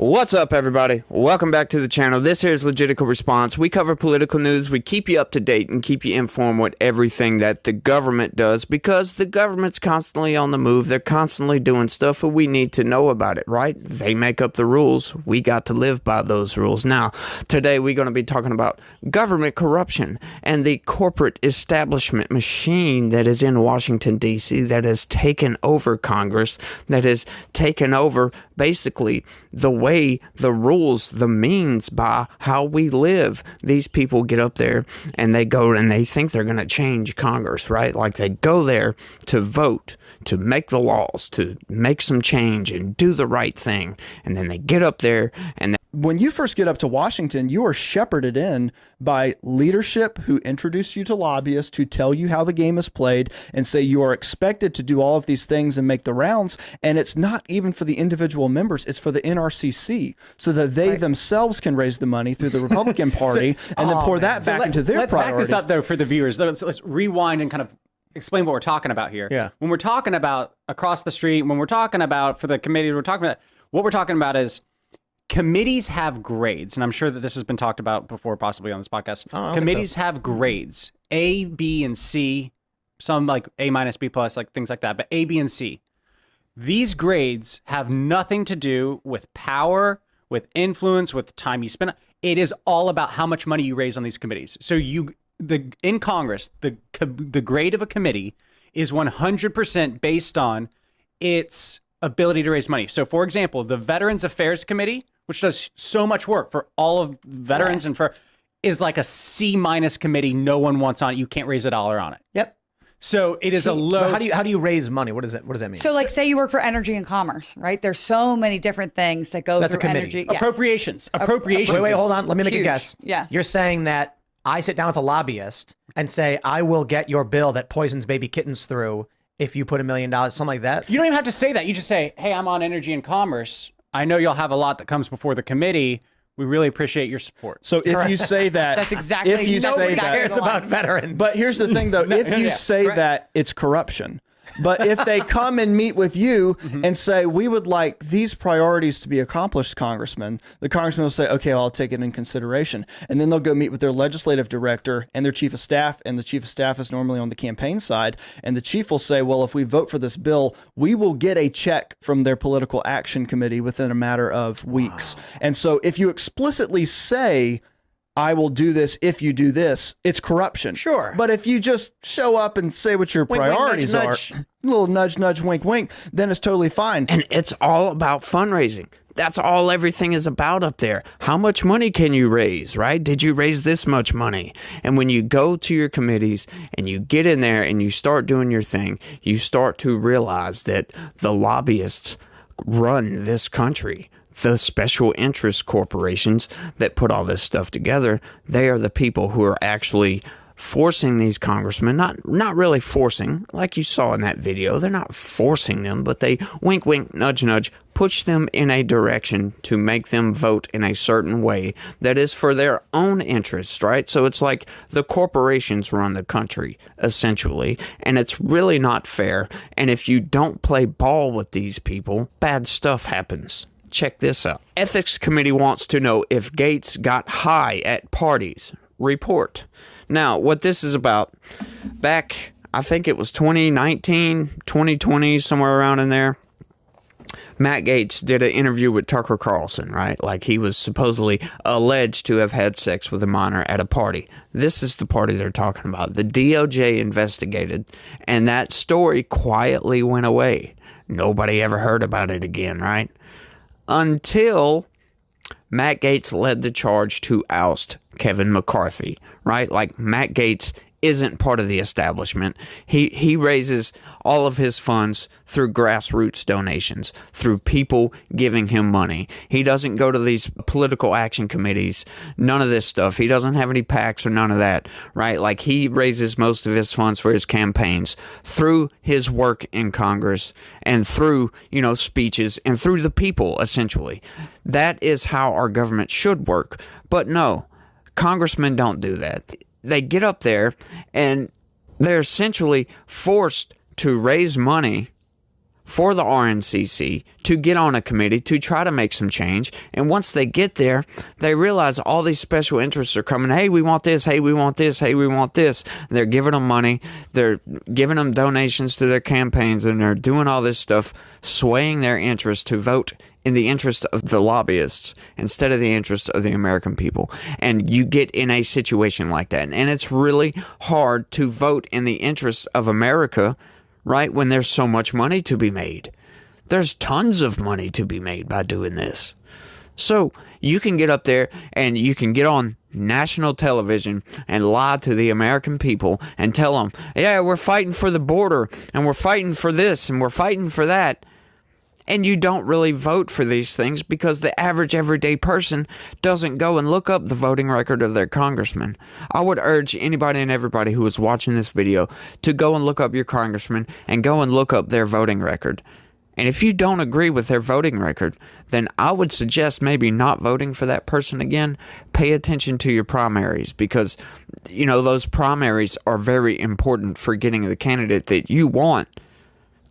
What's up, everybody? Welcome back to the channel. This here is Legitical Response. We cover political news. We keep you up to date and keep you informed with everything that the government does, because the government's constantly on the move. They're constantly doing stuff, and we need to know about it, right? They make up the rules. We got to live by those rules. Now, today we're going to be talking about government corruption and the corporate establishment machine that is in Washington, D.C., that has taken over Congress, that has taken over basically the way, the rules, the means by how we live. These people get up there and they go and they think they're going to change Congress, right? Like they go there to vote, to make the laws, to make some change and do the right thing. And then they get up there and when you first get up to Washington, you are shepherded in by leadership who introduce you to lobbyists who tell you how the game is played and say you are expected to do all of these things and make the rounds. And it's not even for the individual members, it's for the NRCC, so that they themselves can raise the money through the Republican Party and then pour that back into their priorities. Let's back this up, though, for the viewers. Let's rewind and kind of explain what we're talking about here. Yeah. When we're talking about across the street, when we're talking about for the committee, what we're talking about is committees have grades, and I'm sure that this has been talked about before, possibly on this podcast. Committees have grades, A, B, and C, some like A minus, B plus, like things like that, but A, B, and C. These grades have nothing to do with power, with influence, with time you spend. It is all about how much money you raise on these committees. So in Congress, the grade of a committee is 100% based on its ability to raise money. So, for example, the Veterans Affairs Committee, which does so much work for all of veterans and is like a C minus committee. No one wants on it. You can't raise $1 on it. Yep. So it is a low. How do you raise money? What does that mean? So, like, say you work for Energy and Commerce, right? There's so many different things that go That's through a committee. energy. Yes. Appropriations. Wait, hold on. Let me make huge. a guess. Yeah. You're saying that I sit down with a lobbyist and say, I will get your bill that poisons baby kittens through if you put $1 million, something like that? You don't even have to say that. You just say, hey, I'm on Energy and Commerce. I know you'll have a lot that comes before the committee. We really appreciate your support. So if you say that, That's exactly. if you say Nobody that, cares about veterans. but here's the thing though, if you say that, it's corruption. But if they come and meet with you and say, we would like these priorities to be accomplished, Congressman, the congressman will say, okay, well, I'll take it in consideration. And then they'll go meet with their legislative director and their chief of staff. And the chief of staff is normally on the campaign side. And the chief will say, well, if we vote for this bill, we will get a check from their political action committee within a matter of weeks. Wow. And so if you explicitly say, I will do this if you do this, it's corruption. Sure. But if you just show up and say what your priorities are, a little nudge, nudge, wink, wink, then it's totally fine. And it's all about fundraising. That's all everything is about up there. How much money can you raise, right? Did you raise this much money? And when you go to your committees and you get in there and you start doing your thing, you start to realize that the lobbyists run this country. The special interest corporations that put all this stuff together, they are the people who are actually forcing these congressmen, not really forcing, like you saw in that video. They're not forcing them, but they wink, wink, nudge, nudge, push them in a direction to make them vote in a certain way that is for their own interests, right? So it's like the corporations run the country, essentially, and it's really not fair. And if you don't play ball with these people, bad stuff happens. Check this out. Ethics Committee wants to know if Gates got high at parties. Report. Now, what this is about, back, I think it was 2019, 2020, somewhere around in there, Matt Gaetz did an interview with Tucker Carlson, right? Like he was supposedly alleged to have had sex with a minor at a party. This is the party they're talking about. The DOJ investigated, and that story quietly went away. Nobody ever heard about it again, right? Until Matt Gaetz led the charge to oust Kevin McCarthy, right? Like Matt Gaetz isn't part of the establishment. He raises all of his funds through grassroots donations, through people giving him money. He doesn't go to these political action committees, none of this stuff. He doesn't have any PACs or none of that, right? Like he raises most of his funds for his campaigns through his work in Congress and through, speeches and through the people, essentially. That is how our government should work. But no, congressmen don't do that. They get up there and they're essentially forced to raise money for the RNCC to get on a committee to try to make some change. And once they get there, they realize all these special interests are coming. Hey, we want this. Hey, we want this. Hey, we want this. And they're giving them money. They're giving them donations to their campaigns, and they're doing all this stuff, swaying their interest to vote in the interest of the lobbyists instead of the interest of the American people. And you get in a situation like that. And it's really hard to vote in the interest of America, right, when there's so much money to be made. There's tons of money to be made by doing this. So you can get up there and you can get on national television and lie to the American people and tell them, yeah, we're fighting for the border and we're fighting for this and we're fighting for that. And you don't really vote for these things because the average everyday person doesn't go and look up the voting record of their congressman. I would urge anybody and everybody who is watching this video to go and look up your congressman and go and look up their voting record. And if you don't agree with their voting record, then I would suggest maybe not voting for that person again. Pay attention to your primaries because, you know, those primaries are very important for getting the candidate that you want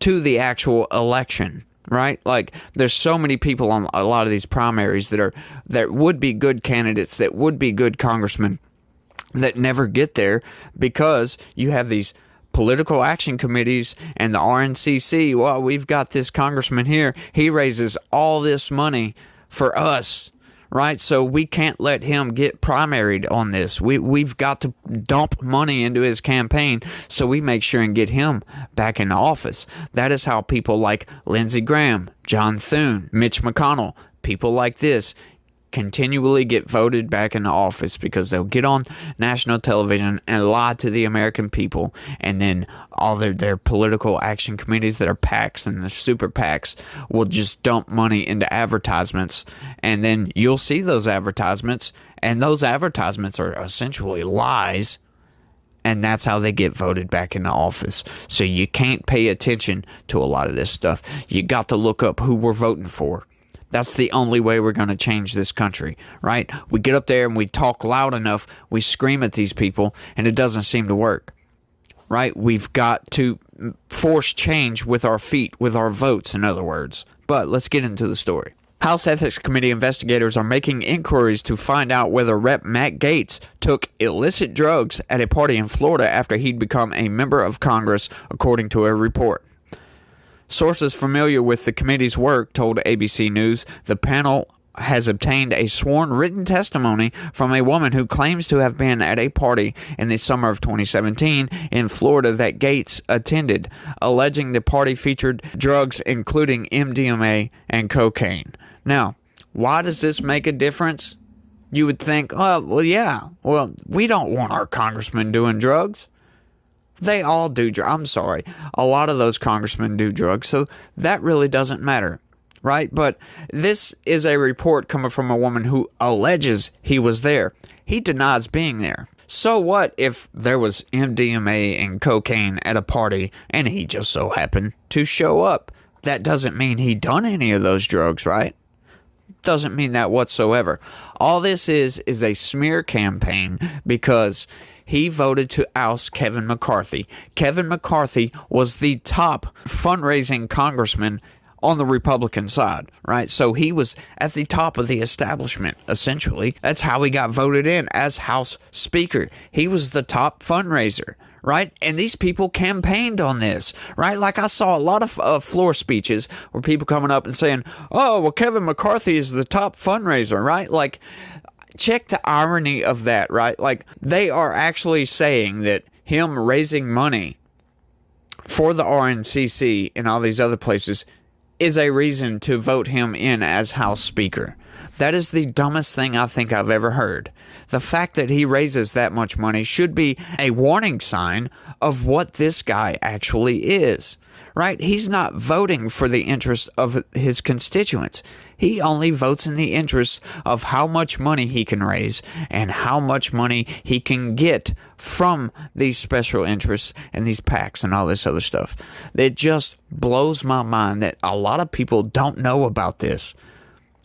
to the actual election. Right? Like, there's so many people on a lot of these primaries that would be good candidates, that would be good congressmen, that never get there because you have these political action committees and the RNCC. Well, we've got this congressman here. He raises all this money for us, right? So we can't let him get primaried on this. We've got to dump money into his campaign so we make sure and get him back in office. That is how people like Lindsey Graham, John Thune, Mitch McConnell, people like this continually get voted back into office because they'll get on national television and lie to the American people, and then all their political action committees that are PACs and the super PACs will just dump money into advertisements, and then you'll see those advertisements, and those advertisements are essentially lies, and that's how they get voted back into office. So you can't pay attention to a lot of this stuff. You got to look up who we're voting for. That's the only way we're going to change this country, right? We get up there and we talk loud enough, we scream at these people, and it doesn't seem to work, right? We've got to force change with our feet, with our votes, in other words. But let's get into the story. House Ethics Committee investigators are making inquiries to find out whether Rep. Matt Gaetz took illicit drugs at a party in Florida after he'd become a member of Congress, according to a report. Sources familiar with the committee's work told ABC News the panel has obtained a sworn written testimony from a woman who claims to have been at a party in the summer of 2017 in Florida that Gaetz attended, alleging the party featured drugs including MDMA and cocaine. Now, why does this make a difference? You would think, oh, well, we don't want our congressman doing drugs. They all do drugs. I'm sorry. A lot of those congressmen do drugs, so that really doesn't matter, right? But this is a report coming from a woman who alleges he was there. He denies being there. So what if there was MDMA and cocaine at a party and he just so happened to show up? That doesn't mean he done any of those drugs, right? Doesn't mean that whatsoever. All this is a smear campaign because he voted to oust Kevin McCarthy. Kevin McCarthy was the top fundraising congressman on the Republican side, right? So he was at the top of the establishment, essentially. That's how he got voted in as House Speaker. He was the top fundraiser, right? And these people campaigned on this, right? Like, I saw a lot of floor speeches where people coming up and saying, oh, well, Kevin McCarthy is the top fundraiser, right? Like, check the irony of that, right? Like, they are actually saying that him raising money for the RNCC and all these other places is a reason to vote him in as House Speaker. That is the dumbest thing I think I've ever heard. The fact that he raises that much money should be a warning sign of what this guy actually is, right? He's not voting for the interest of his constituents. He only votes in the interest of how much money he can raise and how much money he can get from these special interests and these PACs and all this other stuff. It just blows my mind that a lot of people don't know about this.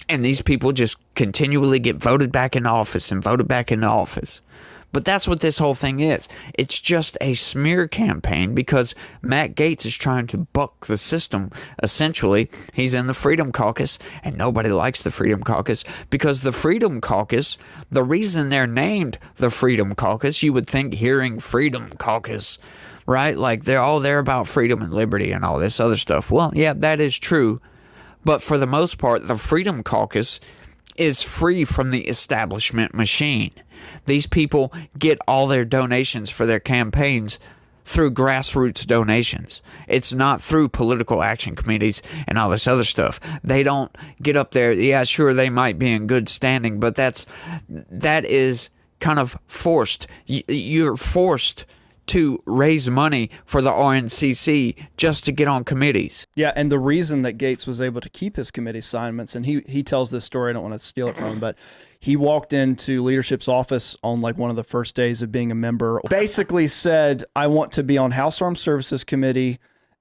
And these people just continually get voted back into office and voted back into office. But that's what this whole thing is. It's just a smear campaign because Matt Gaetz is trying to buck the system. Essentially, he's in the Freedom Caucus, and nobody likes the Freedom Caucus because the Freedom Caucus, the reason they're named the Freedom Caucus, you would think hearing Freedom Caucus, right? Like they're about freedom and liberty and all this other stuff. Well, yeah, that is true. But for the most part, the Freedom Caucus is free from the establishment machine. These people get all their donations for their campaigns through grassroots donations. It's not through political action committees and all this other stuff. They don't get up there. Yeah, sure, they might be in good standing, but that is kind of forced. You're forced to raise money for the RNCC just to get on committees. Yeah, and the reason that Gaetz was able to keep his committee assignments, and he tells this story, I don't want to steal it from him, but he walked into leadership's office on like one of the first days of being a member, basically said, I want to be on House Armed Services Committee,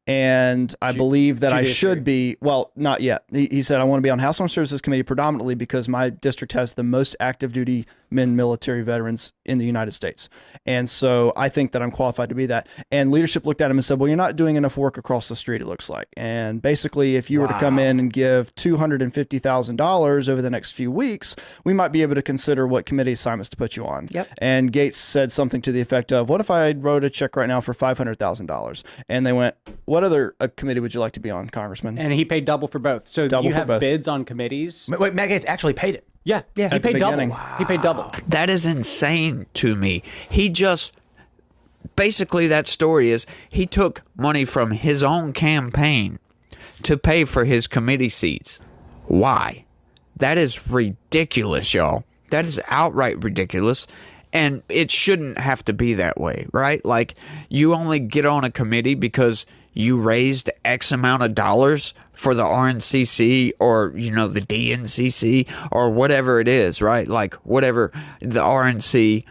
and I believe that I should be, well, not yet. He said, I want to be on House Armed Services Committee predominantly because my district has the most active duty men military veterans in the United States. And so I think that I'm qualified to be that. And leadership looked at him and said, well, you're not doing enough work across the street, it looks like. And basically, if you were to come in and give $250,000 over the next few weeks, we might be able to consider what committee assignments to put you on. Yep. And Gaetz said something to the effect of, what if I wrote a check right now for $500,000? And they went, what other committee would you like to be on, Congressman? And he paid double for both. So Double you for have both. bids on committees. Wait, Matt Gaetz actually paid it. Yeah. He At the paid double. beginning. He paid double. That is insane to me. He just, basically that story is he took money from his own campaign to pay for his committee seats. Why? That is ridiculous, y'all. That is outright ridiculous. And it shouldn't have to be that way, right? Like, you only get on a committee because you raised X amount of dollars for the RNCC or, the DNCC or whatever it is, right? Like, whatever, the RNC,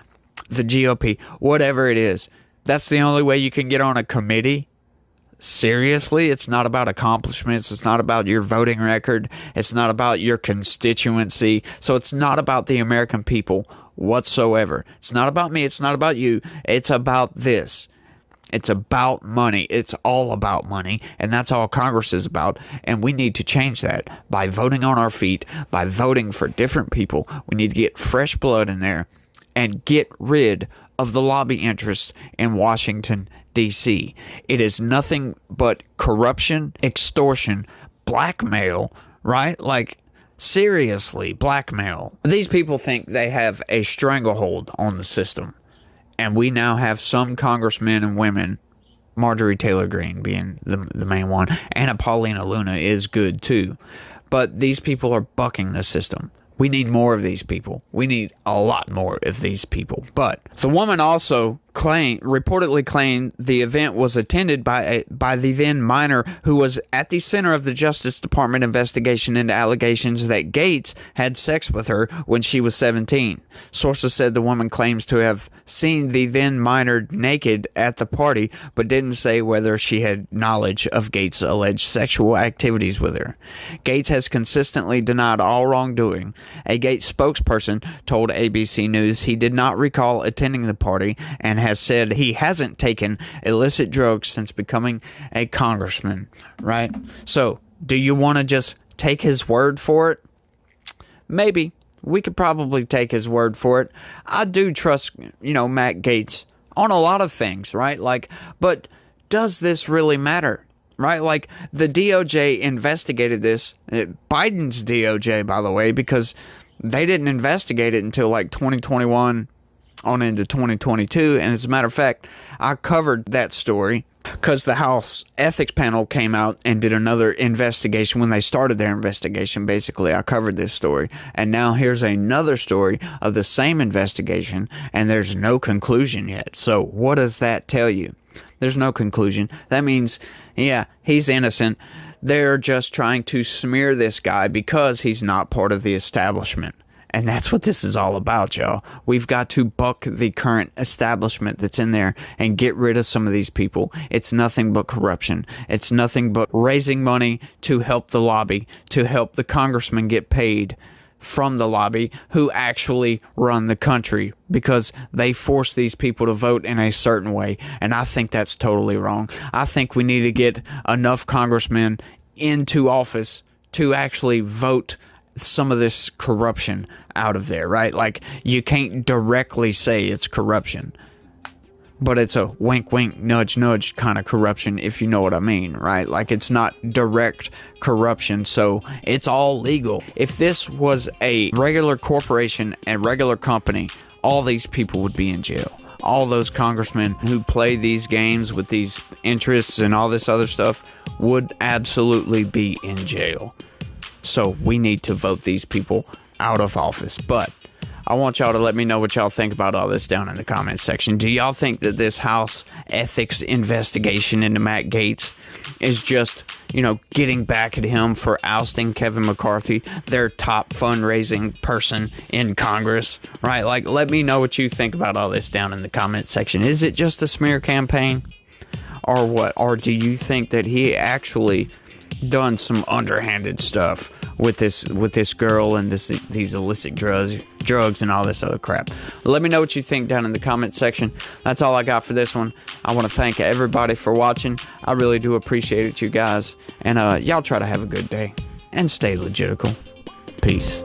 the GOP, whatever it is. That's the only way you can get on a committee? Seriously? It's not about accomplishments. It's not about your voting record. It's not about your constituency. So it's not about the American people whatsoever. It's not about me. It's not about you. It's about this. It's about money. It's all about money. And that's all Congress is about. And we need to change that by voting on our feet, by voting for different people. We need to get fresh blood in there and get rid of the lobby interests in Washington, D.C. It is nothing but corruption, extortion, blackmail, right? Like, seriously, blackmail. These people think they have a stranglehold on the system. And we now have some congressmen and women, Marjorie Taylor Greene being the main one, and Paulina Luna is good too. But these people are bucking the system. We need more of these people. We need a lot more of these people. But the woman also reportedly claimed the event was attended by the then minor who was at the center of the Justice Department investigation into allegations that Gaetz had sex with her when she was 17. Sources said the woman claims to have seen the then minor naked at the party, but didn't say whether she had knowledge of Gaetz' alleged sexual activities with her. Gaetz has consistently denied all wrongdoing. A Gaetz spokesperson told ABC News he did not recall attending the party and has said he hasn't taken illicit drugs since becoming a congressman, right? So, do you want to just take his word for it? Maybe. We could probably take his word for it. I do trust, Matt Gaetz on a lot of things, right? Like, but does this really matter? Right? Like, the DOJ investigated this, Biden's DOJ, by the way, because they didn't investigate it until like 2021 on into 2022. And as a matter of fact, I covered that story because the House Ethics Panel came out and did another investigation. When they started their investigation, basically, I covered this story. And now here's another story of the same investigation, and there's no conclusion yet. So what does that tell you? There's no conclusion. That means, yeah, he's innocent. They're just trying to smear this guy because he's not part of the establishment. And that's what this is all about, y'all. We've got to buck the current establishment that's in there and get rid of some of these people. It's nothing but corruption. It's nothing but raising money to help the lobby, to help the congressman get paid from the lobby who actually run the country, because they force these people to vote in a certain way. And I think that's totally wrong. I think we need to get enough congressmen into office to actually vote some of this corruption out of there, right? Like, you can't directly say it's corruption, but it's a wink, wink, nudge, nudge kind of corruption, if you know what I mean, right? Like, it's not direct corruption, so it's all legal. If this was a regular corporation, a regular company, all these people would be in jail. All those congressmen who play these games with these interests and all this other stuff would absolutely be in jail. So we need to vote these people out of office. But I want y'all to let me know what y'all think about all this down in the comments section. Do y'all think that this House ethics investigation into Matt Gaetz is just, getting back at him for ousting Kevin McCarthy, their top fundraising person in Congress, right? Like, let me know what you think about all this down in the comments section. Is it just a smear campaign or what? Or do you think that he actually done some underhanded stuff with this girl and these illicit drugs and all this other crap? Let me know what you think down in the comment section. That's all I got for this one. I want to thank everybody for watching. I really do appreciate it, you guys. And y'all try to have a good day and stay legitical. Peace.